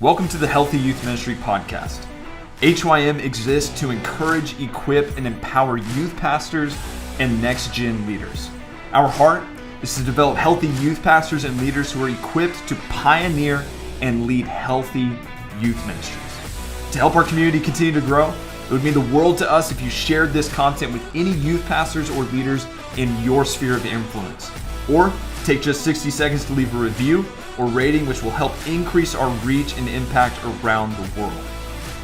Welcome to the Healthy Youth Ministry Podcast. HYM exists to encourage, equip, and empower youth pastors and next-gen leaders. Our heart is to develop healthy youth pastors and leaders who are equipped to pioneer and lead healthy youth ministries. To help our community continue to grow, it would mean the world to us if you shared this content with any youth pastors or leaders in your sphere of influence. Or take just 60 seconds to leave a review or rating, which will help increase our reach and impact around the world.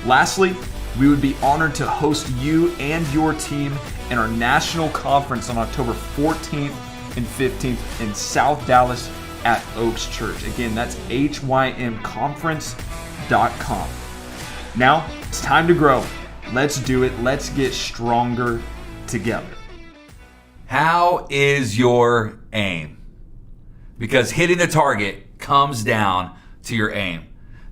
Lastly, we would be honored to host you and your team in our national conference on October 14th and 15th in South Dallas at Oaks Church. Again, that's HYMconference.com. Now, it's time to grow. Let's do it. Let's get stronger together. How is your aim? Because hitting the target comes down to your aim.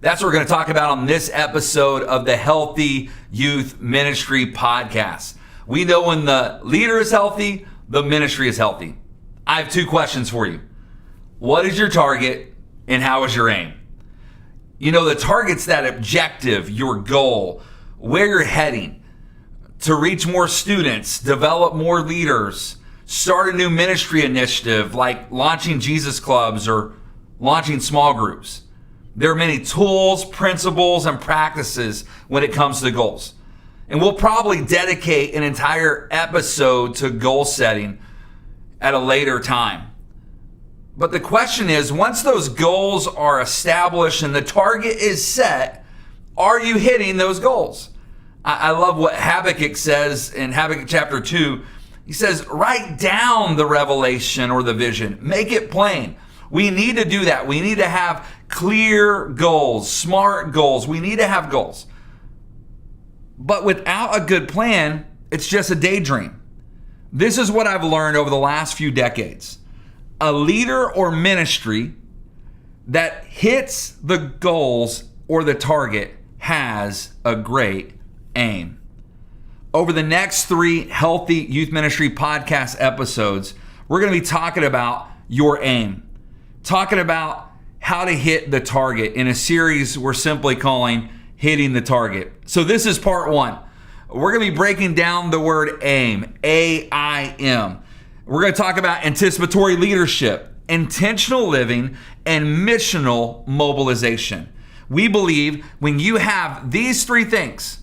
That's what we're going to talk about on this episode of the Healthy Youth Ministry Podcast. We know when the leader is healthy, the ministry is healthy. I have two questions for you. What is your target and how is your aim? You know, the target's that objective, your goal, where you're heading to reach more students, develop more leaders, start a new ministry initiative like launching Jesus Clubs or launching small groups. There are many tools, principles, and practices when it comes to goals. And we'll probably dedicate an entire episode to goal setting at a later time. But the question is, once those goals are established and the target is set, are you hitting those goals? I love what Habakkuk says in Habakkuk chapter 2. He says, write down the revelation or the vision. Make it plain. We need to do that. We need to have clear goals, smart goals. We need to have goals. But without a good plan, it's just a daydream. This is what I've learned over the last few decades. A leader or ministry that hits the goals or the target has a great aim. Over the next 3 Healthy Youth Ministry Podcast episodes, we're going to be talking about your aim. Talking about how to hit the target in a series we're simply calling Hitting the Target. So this is part 1. We're going to be breaking down the word aim, A-I-M. We're going to talk about anticipatory leadership, intentional living, and missional mobilization. We believe when you have these 3 things,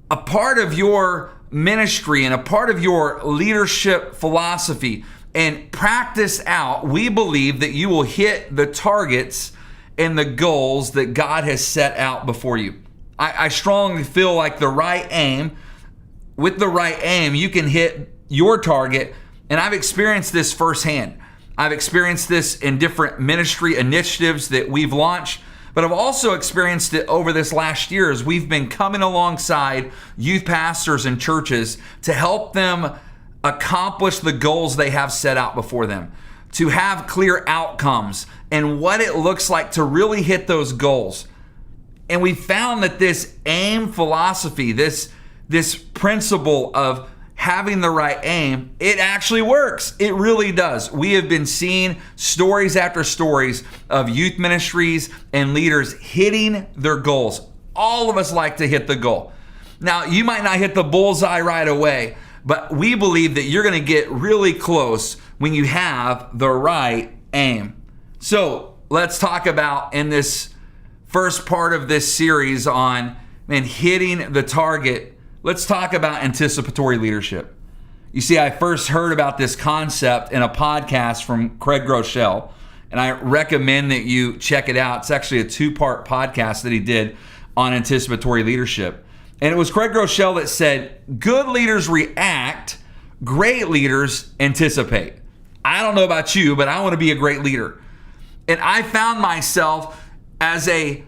a part of your ministry and a part of your leadership philosophy, and practice out, we believe that you will hit the targets and the goals that God has set out before you. I strongly feel like with the right aim, you can hit your target. And I've experienced this firsthand. I've experienced this in different ministry initiatives that we've launched, but I've also experienced it over this last year as we've been coming alongside youth pastors and churches to help them accomplish the goals they have set out before them, to have clear outcomes and what it looks like to really hit those goals. And we found that this aim philosophy, this principle of having the right aim, it actually works. It really does. We have been seeing stories after stories of youth ministries and leaders hitting their goals. All of us like to hit the goal. Now, you might not hit the bullseye right away, but we believe that you're going to get really close when you have the right aim. So let's talk about in this first part of this series on hitting the target. Let's talk about anticipatory leadership. You see, I first heard about this concept in a podcast from Craig Groeschel, and I recommend that you check it out. It's actually a 2-part podcast that he did on anticipatory leadership. And it was Craig Groeschel that said, good leaders react, great leaders anticipate. I don't know about you, but I want to be a great leader. And I found myself as a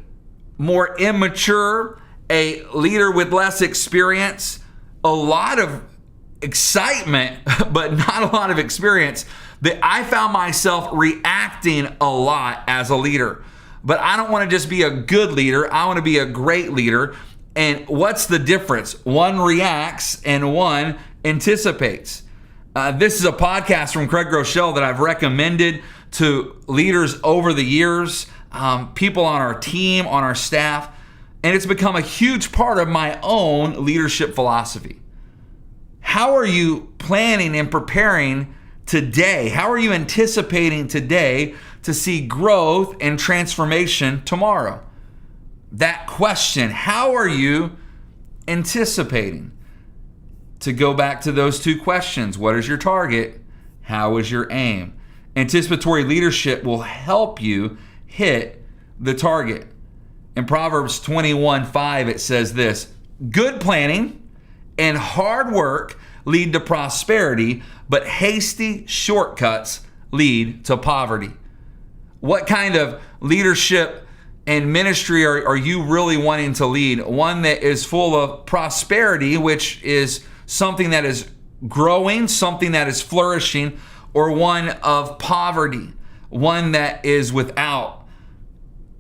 more immature, a leader with less experience, a lot of excitement, but not a lot of experience, that I found myself reacting a lot as a leader. But I don't want to just be a good leader. I want to be a great leader. And what's the difference? One reacts and one anticipates. This is a podcast from Craig Groeschel that I've recommended to leaders over the years. people on our team, on our staff, and it's become a huge part of my own leadership philosophy. How are you planning and preparing today? How are you anticipating today to see growth and transformation tomorrow? That question, how are you anticipating? To go back to those two questions, what is your target? How is your aim? Anticipatory leadership will help you hit the target. In Proverbs 21:5, it says this: good planning and hard work lead to prosperity, but hasty shortcuts lead to poverty. What kind of leadership and ministry are you really wanting to lead? One that is full of prosperity, which is something that is growing, something that is flourishing, or one of poverty, one that is without.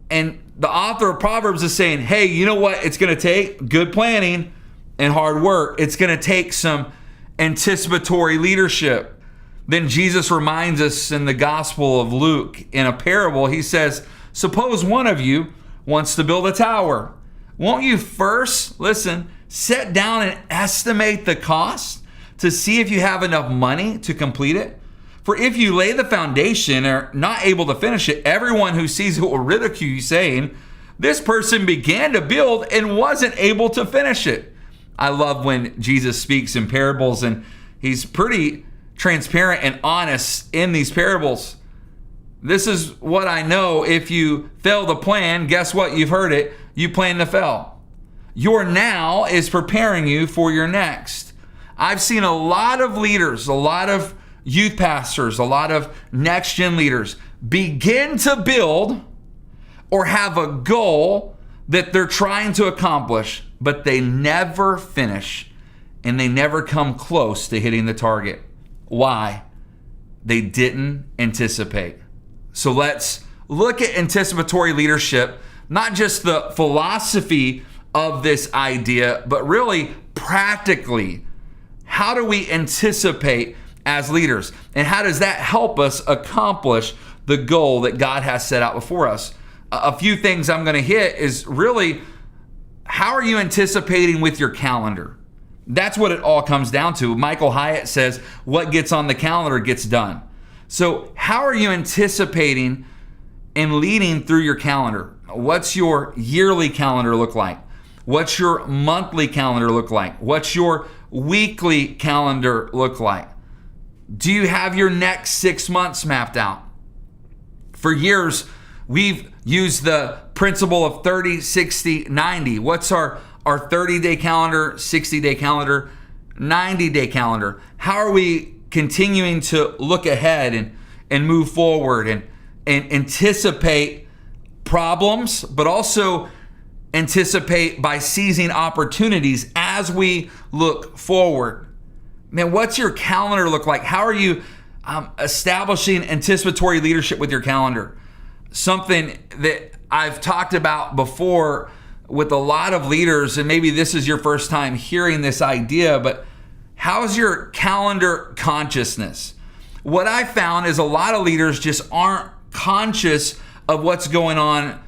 And the author of Proverbs is saying, hey, you know what it's going to take? Good planning and hard work. It's going to take some anticipatory leadership. Then Jesus reminds us in the Gospel of Luke, in a parable, he says, suppose one of you wants to build a tower. Won't you first, listen, sit down and estimate the cost to see if you have enough money to complete it? For if you lay the foundation and are not able to finish it, everyone who sees it will ridicule you, saying, this person began to build and wasn't able to finish it. I love when Jesus speaks in parables, and he's pretty transparent and honest in these parables. This is what I know. If you fail to plan, guess what? You've heard it. You plan to fail. Your now is preparing you for your next. I've seen a lot of leaders, a lot of youth pastors, a lot of next gen leaders begin to build or have a goal that they're trying to accomplish, but they never finish and they never come close to hitting the target. Why? They didn't anticipate. So let's look at anticipatory leadership, not just the philosophy of this idea, but really practically, how do we anticipate as leaders? And how does that help us accomplish the goal that God has set out before us? A few things I'm going to hit is really, how are you anticipating with your calendar? That's what it all comes down to. Michael Hyatt says, what gets on the calendar gets done. So how are you anticipating and leading through your calendar? What's your yearly calendar look like? What's your monthly calendar look like? What's your weekly calendar look like? Do you have your next 6 months mapped out? For years, we've used the principle of 30, 60, 90. What's our 30-day calendar, 60-day calendar, 90-day calendar? How are we continuing to look ahead and move forward and anticipate problems, but also anticipate by seizing opportunities as we look forward? Man, what's your calendar look like? How are you establishing anticipatory leadership with your calendar? Something that I've talked about before with a lot of leaders, and maybe this is your first time hearing this idea, but how's your calendar consciousness? What I found is a lot of leaders just aren't conscious of what's going on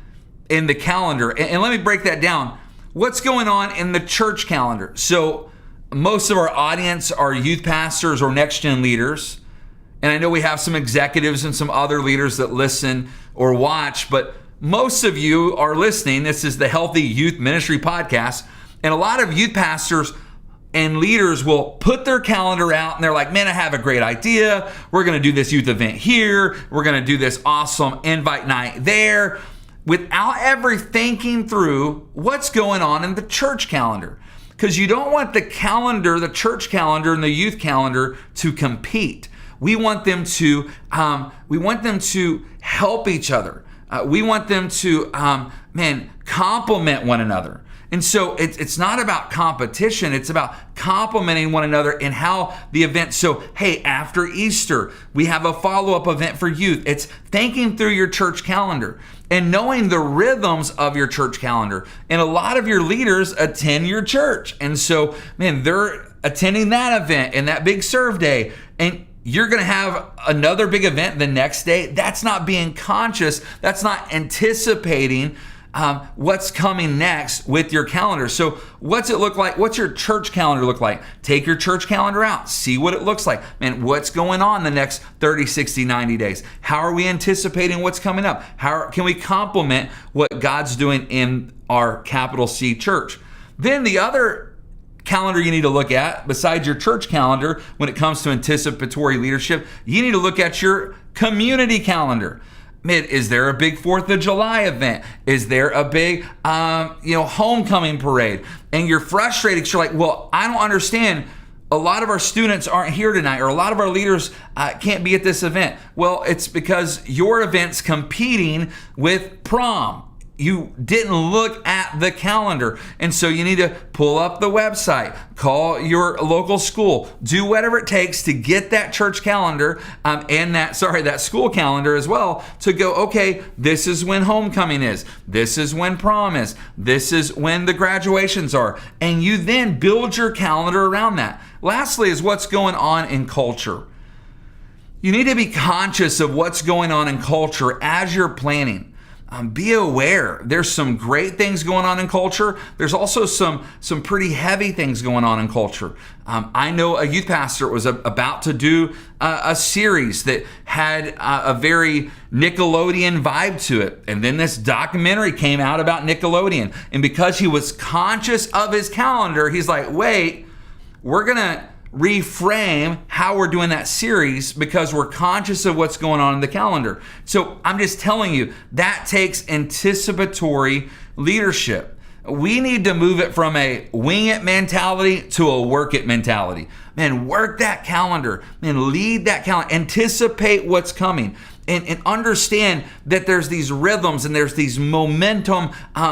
in the calendar. And let me break that down. What's going on in the church calendar? So most of our audience are youth pastors or next gen leaders. And I know we have some executives and some other leaders that listen or watch, but most of you are listening. This is the Healthy Youth Ministry Podcast. And a lot of youth pastors and leaders will put their calendar out and they're like, man, I have a great idea. We're going to do this youth event here. We're going to do this awesome invite night there, without ever thinking through what's going on in the church calendar. Because you don't want the calendar, the church calendar and the youth calendar to compete. We want them to help each other. We want them to, complement one another. And so it's not about competition. It's about complementing one another in how the event. So, hey, after Easter, we have a follow-up event for youth. It's thinking through your church calendar and knowing the rhythms of your church calendar. And a lot of your leaders attend your church. And so, man, they're attending that event and that big serve day. And you're going to have another big event the next day. That's not being conscious. That's not anticipating what's coming next with your calendar. So what's it look like? What's your church calendar look like? Take your church calendar out. See what it looks like. Man, what's going on the next 30, 60, 90 days? How are we anticipating what's coming up? How can we complement what God's doing in our capital C church? Then the other calendar you need to look at, besides your church calendar, when it comes to anticipatory leadership, you need to look at your community calendar. Man, is there a big 4th of July event? Is there a big, homecoming parade? And you're frustrated because you're like, well, I don't understand. A lot of our students aren't here tonight, or a lot of our leaders can't be at this event. Well, it's because your event's competing with prom. You didn't look at the calendar. And so you need to pull up the website, call your local school, do whatever it takes to get that church calendar and that school calendar as well, to go, okay, this is when homecoming is. This is when prom is. This is when the graduations are. And you then build your calendar around that. Lastly is what's going on in culture. You need to be conscious of what's going on in culture as you're planning. Be aware. There's some great things going on in culture. There's also some pretty heavy things going on in culture. I know a youth pastor was about to do a series that had a very Nickelodeon vibe to it. And then this documentary came out about Nickelodeon. And because he was conscious of his calendar, he's like, wait, we're going to reframe how we're doing that series because we're conscious of what's going on in the calendar. So I'm just telling you, that takes anticipatory leadership. We need to move it from a wing it mentality to a work it mentality. Man, work that calendar. Man, lead that calendar. Anticipate what's coming. And understand that there's these rhythms and there's these momentum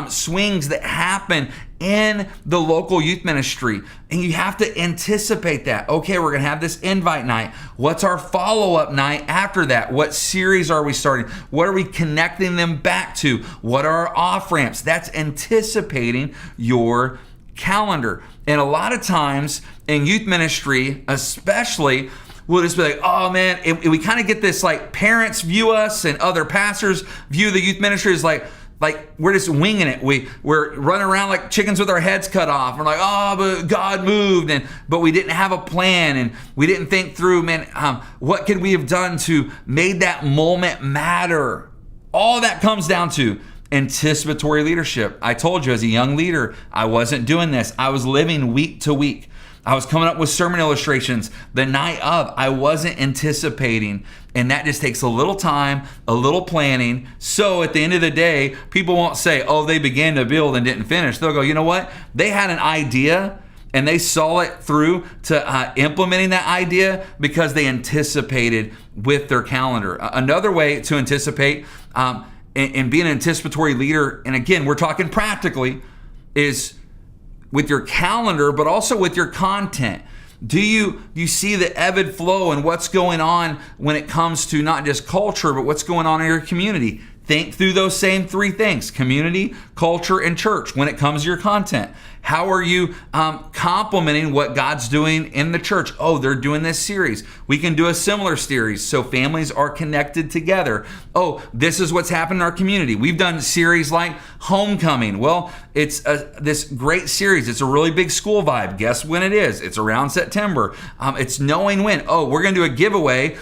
swings that happen in the local youth ministry. And you have to anticipate that. Okay, we're going to have this invite night. What's our follow-up night after that? What series are we starting? What are we connecting them back to? What are our off-ramps? That's anticipating your calendar. And a lot of times in youth ministry, especially, we'll just be like, oh man, we kind of get this, like, parents view us and other pastors view the youth ministry as like we're just winging it. We're running around like chickens with our heads cut off. We're like, oh, but God moved, but we didn't have a plan, and we didn't think through, man, what could we have done to made that moment matter? All that comes down to anticipatory leadership. I told you, as a young leader, I wasn't doing this. I was living week to week. I was coming up with sermon illustrations the night of. I wasn't anticipating. And that just takes a little time, a little planning. So at the end of the day, people won't say, oh, they began to build and didn't finish. They'll go, you know what? They had an idea and they saw it through to implementing that idea because they anticipated with their calendar. Another way to anticipate and be an anticipatory leader, and again, we're talking practically, is with your calendar, but also with your content. Do you see the ebb and flow and what's going on when it comes to not just culture, but what's going on in your community? Think through those same three things: community, culture, and church when it comes to your content. How are you complementing what God's doing in the church? Oh, they're doing this series. We can do a similar series so families are connected together. Oh, this is what's happened in our community. We've done series like Homecoming. Well, it's this great series. It's a really big school vibe. Guess when it is? It's around September. It's knowing when. Oh, we're going to do a giveaway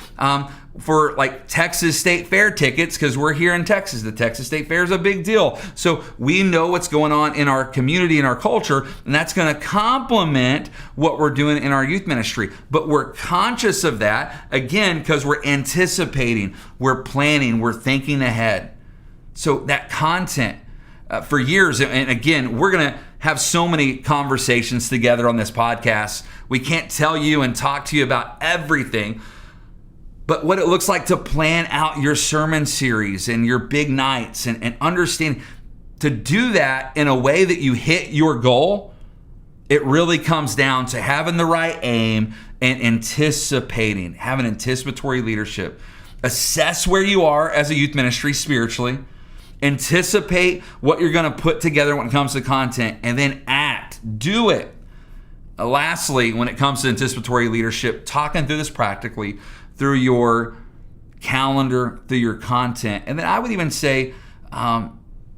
for like Texas State Fair tickets because we're here in Texas. The Texas State Fair is a big deal. So we know what's going on in our community and our culture, and that's going to complement what we're doing in our youth ministry. But we're conscious of that, again, because we're anticipating, we're planning, we're thinking ahead. So that content for years, and again, we're going to have so many conversations together on this podcast. We can't tell you and talk to you about everything, but what it looks like to plan out your sermon series and your big nights and understand to do that in a way that you hit your goal, it really comes down to having the right aim and anticipating, having anticipatory leadership. Assess where you are as a youth ministry spiritually, anticipate what you're going to put together when it comes to content, and then act, do it. Lastly, when it comes to anticipatory leadership, talking through this practically, through your calendar, through your content. And then I would even say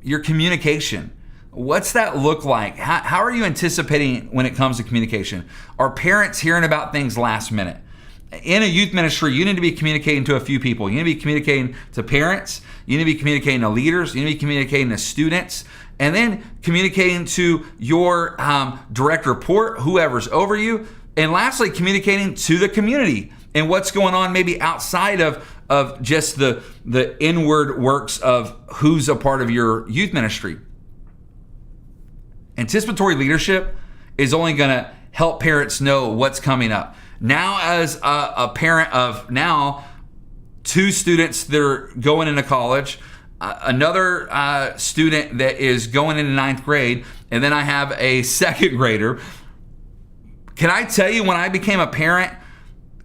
your communication. What's that look like? How are you anticipating when it comes to communication? Are parents hearing about things last minute? In a youth ministry, you need to be communicating to a few people. You need to be communicating to parents. You need to be communicating to leaders. You need to be communicating to students. And then communicating to your direct report, whoever's over you. And lastly, communicating to the community and what's going on maybe outside of just the inward works of who's a part of your youth ministry. Anticipatory leadership is only going to help parents know what's coming up. Now, as a parent of now 2 students that are going into college, another student that is going into 9th grade, and then I have a 2nd grader. Can I tell you, when I became a parent,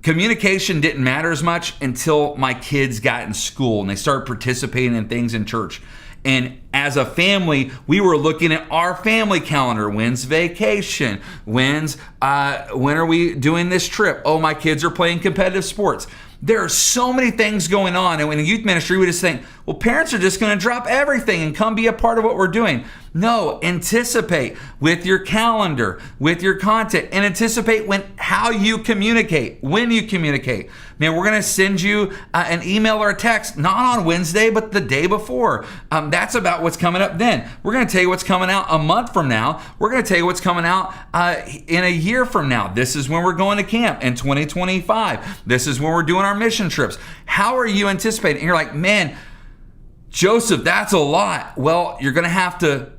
communication didn't matter as much until my kids got in school and they started participating in things in church. And as a family, we were looking at our family calendar. When's vacation? When are we doing this trip? Oh, my kids are playing competitive sports. There are so many things going on. And in youth ministry, we just think, well, parents are just going to drop everything and come be a part of what we're doing. No, anticipate with your calendar, with your content, and anticipate how you communicate, when you communicate. Man, we're going to send you an email or a text, not on Wednesday, but the day before. That's about what's coming up then. We're going to tell you what's coming out a month from now. We're going to tell you what's coming out in a year from now. This is when we're going to camp in 2025. This is when we're doing our mission trips. How are you anticipating? And you're like, man, Joseph, that's a lot. Well, you're going to have to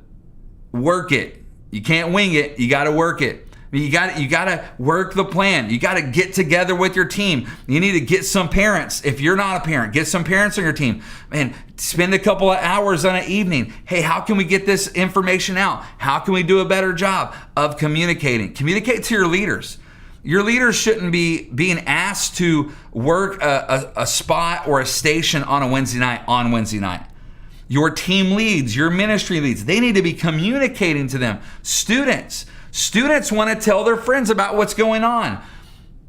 work it. You can't wing it. You got to work it. You got to work the plan. You got to get together with your team. You need to get some parents. If you're not a parent, get some parents on your team. Man, spend a couple of hours on an evening. Hey, how can we get this information out? How can we do a better job of communicating? Communicate to your leaders. Your leaders shouldn't be being asked to work a spot or a station on Wednesday night. Your team leads, your ministry leads, they need to be communicating to them. Students want to tell their friends about what's going on.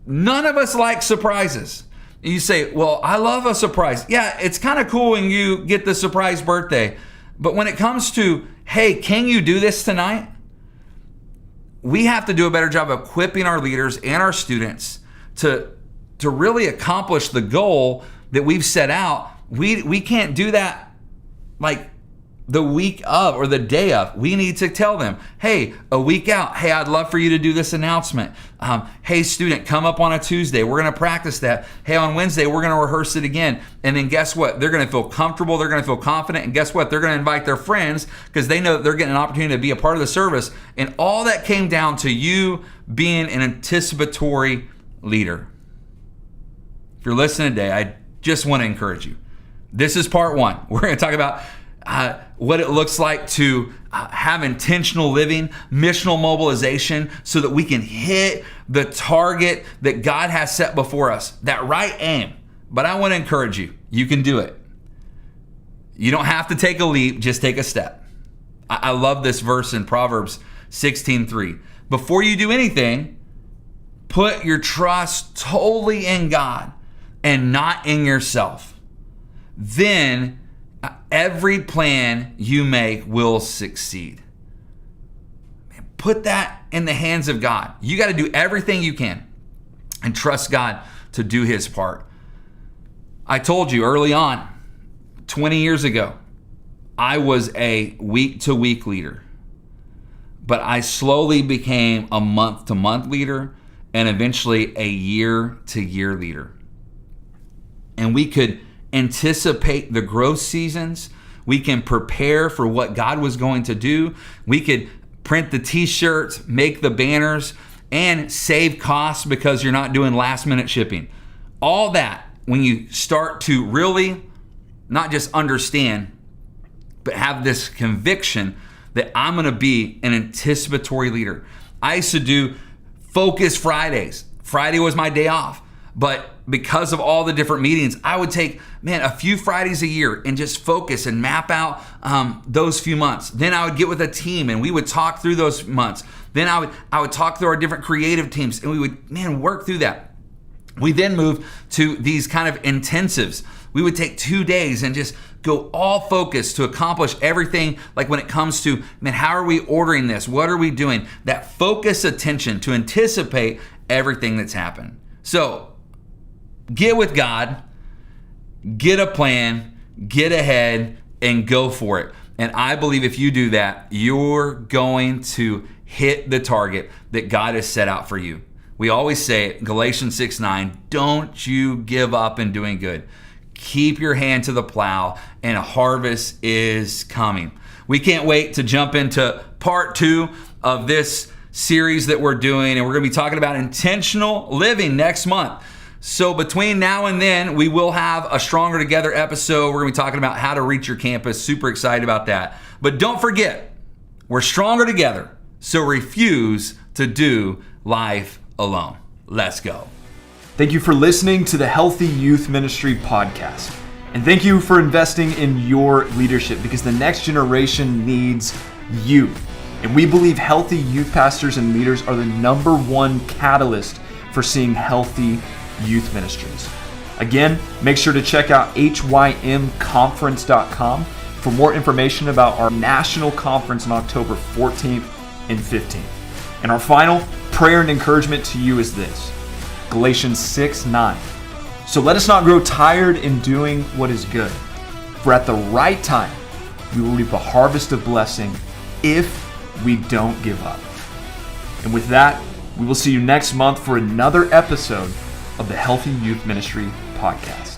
None of us like surprises. You say, well, I love a surprise. Yeah, it's kind of cool when you get the surprise birthday. But when it comes to, hey, can you do this tonight? We have to do a better job of equipping our leaders and our students to really accomplish the goal that we've set out. We can't do that like the week of or the day of. We need to tell them, hey, a week out, hey, I'd love for you to do this announcement. Hey, student, come up on a Tuesday. We're going to practice that. Hey, on Wednesday, we're going to rehearse it again. And then guess what? They're going to feel comfortable. They're going to feel confident. And guess what? They're going to invite their friends because they know that they're getting an opportunity to be a part of the service. And all that came down to you being an anticipatory leader. If you're listening today, I just want to encourage you. This is part 1. We're going to talk about what it looks like to have intentional living, missional mobilization, so that we can hit the target that God has set before us, that right aim. But I want to encourage you, you can do it. You don't have to take a leap, just take a step. I love this verse in Proverbs 16:3. Before you do anything, put your trust totally in God and not in yourself. Then every plan you make will succeed. Man, put that in the hands of God. You got to do everything you can and trust God to do his part. I told you early on, 20 years ago, I was a week-to-week leader. But I slowly became a month-to-month leader and eventually a year-to-year leader. And we could anticipate the growth seasons. We can prepare for what God was going to do. We could print the t-shirts, make the banners, and save costs because you're not doing last minute shipping. All that, when you start to really not just understand, but have this conviction that I'm going to be an anticipatory leader. I used to do Focus Fridays. Friday was my day off. But because of all the different meetings, I would take, a few Fridays a year and just focus and map out those few months. Then I would get with a team and we would talk through those months. Then I would talk through our different creative teams and we would, work through that. We then move to these kind of intensives. We would take 2 days and just go all focused to accomplish everything. Like when it comes to, man, how are we ordering this? What are we doing? That focus attention to anticipate everything that's happened. So get with God, get a plan, get ahead, and go for it. And I believe if you do that, you're going to hit the target that God has set out for you. We always say it, Galatians 6:9, don't you give up in doing good. Keep your hand to the plow, and a harvest is coming. We can't wait to jump into part 2 of this series that we're doing, and we're going to be talking about intentional living next month. So between now and then, we will have a Stronger Together episode. We're going to be talking about how to reach your campus. Super excited about that. But don't forget, we're stronger together, so refuse to do life alone. Let's go. Thank you for listening to the Healthy Youth Ministry podcast. And thank you for investing in your leadership, because the next generation needs you. And we believe healthy youth pastors and leaders are the number one catalyst for seeing healthy youth ministries. Again, make sure to check out HYMconference.com for more information about our national conference on October 14th and 15th. And our final prayer and encouragement to you is this, Galatians 6:9. So let us not grow tired in doing what is good, for at the right time we will reap a harvest of blessing if we don't give up. And with that, we will see you next month for another episode of the Healthy Youth Ministry podcast.